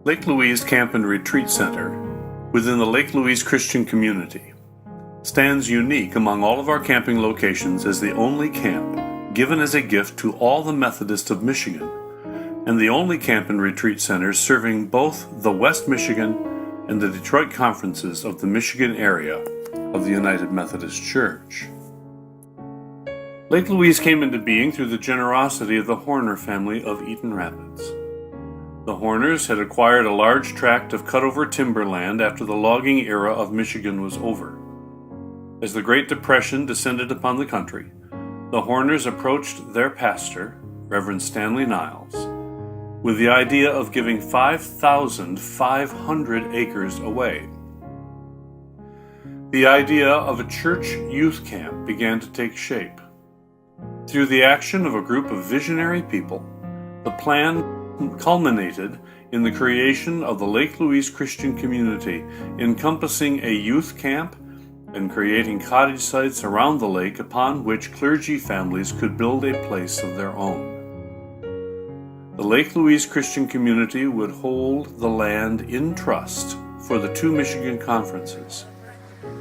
Lake Louise Camp and Retreat Center, within the Lake Louise Christian community, stands unique among all of our camping locations as the only camp given as a gift to all the Methodists of Michigan, and the only camp and retreat center serving both the West Michigan and the Detroit conferences of the Michigan area of the United Methodist Church. Lake Louise came into being through the generosity of the Horner family of Eaton Rapids. The Horners had acquired a large tract of cut-over timberland after the logging era of Michigan was over. As the Great Depression descended upon the country, the Horners approached their pastor, Reverend Stanley Niles, with the idea of giving 5,500 acres away. The idea of a church youth camp began to take shape. Through the action of a group of visionary people, the plan culminated in the creation of the Lake Louise Christian community, encompassing a youth camp and creating cottage sites around the lake upon which clergy families could build a place of their own. The Lake Louise Christian community would hold the land in trust for the two Michigan conferences.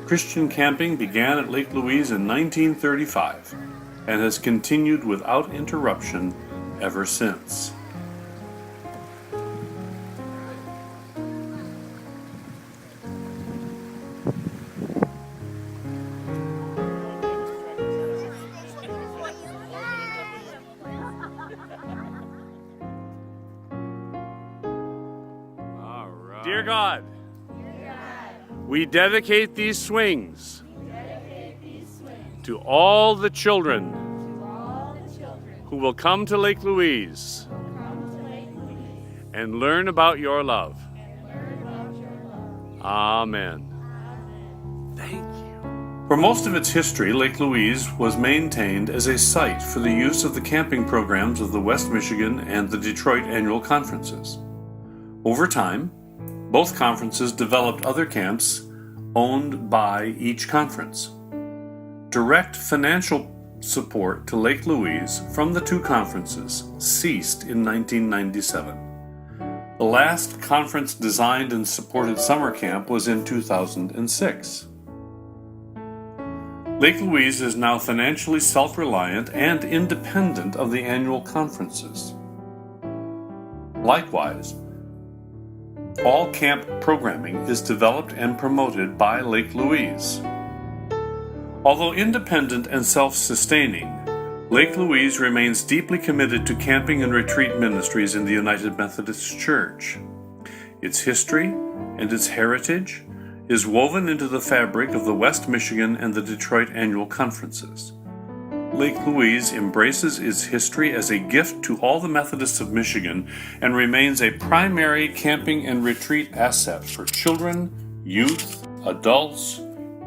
Christian camping began at Lake Louise in 1935 and has continued without interruption ever since. Dear God, we dedicate these swings to all the children who will come to Lake Louise and learn about your love. Amen. Thank you. For most of its history, Lake Louise was maintained as a site for the use of the camping programs of the West Michigan and the Detroit annual conferences. Over time, both conferences developed other camps owned by each conference. Direct financial support to Lake Louise from the two conferences ceased in 1997. The last conference-designed and supported summer camp was in 2006. Lake Louise is now financially self-reliant and independent of the annual conferences. Likewise, all camp programming is developed and promoted by Lake Louise. Although independent and self-sustaining, Lake Louise remains deeply committed to camping and retreat ministries in the United Methodist Church. Its history and its heritage is woven into the fabric of the West Michigan and the Detroit annual conferences. Lake Louise embraces its history as a gift to all the Methodists of Michigan and remains a primary camping and retreat asset for children, youth, adults,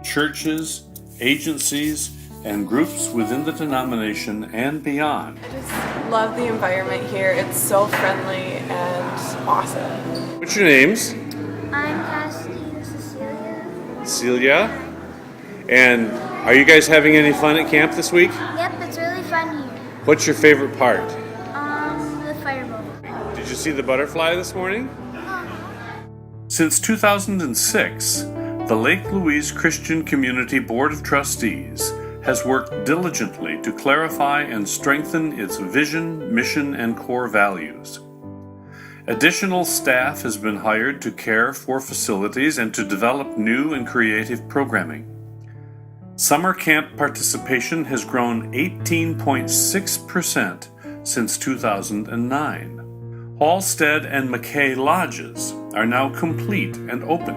churches, agencies, and groups within the denomination and beyond. I just love the environment here. It's so friendly and awesome. What's your names? I'm Cassidy and Cecilia. Celia. And are you guys having any fun at camp this week? Yep, it's really fun here. What's your favorite part? The fireboat. Did you see the butterfly this morning? Since 2006, the Lake Louise Christian Community Board of Trustees has worked diligently to clarify and strengthen its vision, mission, and core values. Additional staff has been hired to care for facilities and to develop new and creative programming. Summer camp participation has grown 18.6% since 2009. Halstead and McKay lodges are now complete and open.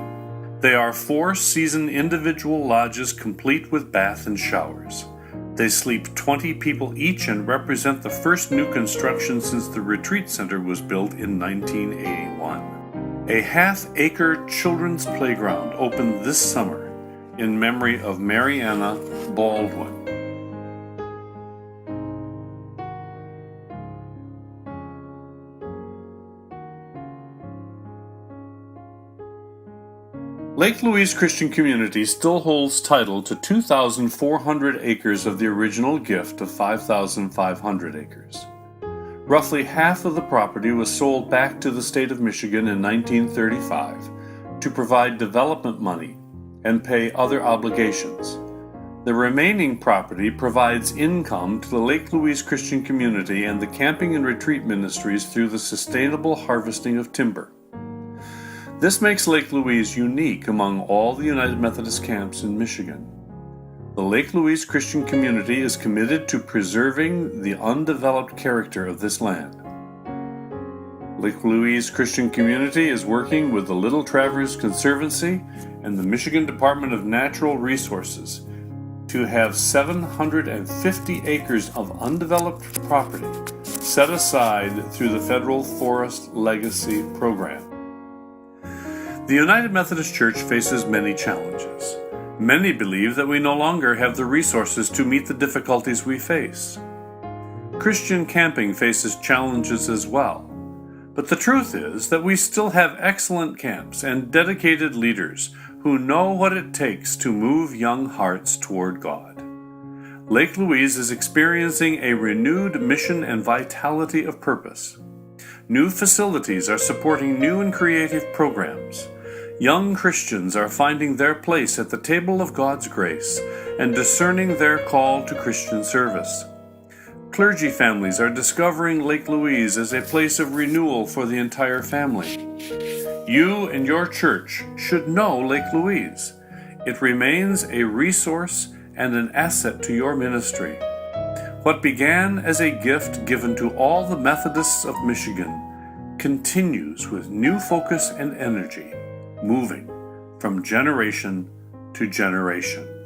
They are 4-season individual lodges complete with bath and showers. They sleep 20 people each and represent the first new construction since the retreat center was built in 1981. A half-acre children's playground opened this summer in memory of Mariana Baldwin. Lake Louise Christian Community still holds title to 2,400 acres of the original gift of 5,500 acres. Roughly half of the property was sold back to the state of Michigan in 1935 to provide development money and pay other obligations. The remaining property provides income to the Lake Louise Christian community and the camping and retreat ministries through the sustainable harvesting of timber. This makes Lake Louise unique among all the United Methodist camps in Michigan. The Lake Louise Christian community is committed to preserving the undeveloped character of this land. Lake Louise Christian community is working with the Little Traverse Conservancy and the Michigan Department of Natural Resources to have 750 acres of undeveloped property set aside through the Federal Forest Legacy Program. The United Methodist Church faces many challenges. Many believe that we no longer have the resources to meet the difficulties we face. Christian camping faces challenges as well. But the truth is that we still have excellent camps and dedicated leaders who know what it takes to move young hearts toward God. Lake Louise is experiencing a renewed mission and vitality of purpose. New facilities are supporting new and creative programs. Young Christians are finding their place at the table of God's grace and discerning their call to Christian service. Clergy families are discovering Lake Louise as a place of renewal for the entire family. You and your church should know Lake Louise. It remains a resource and an asset to your ministry. What began as a gift given to all the Methodists of Michigan continues with new focus and energy, moving from generation to generation.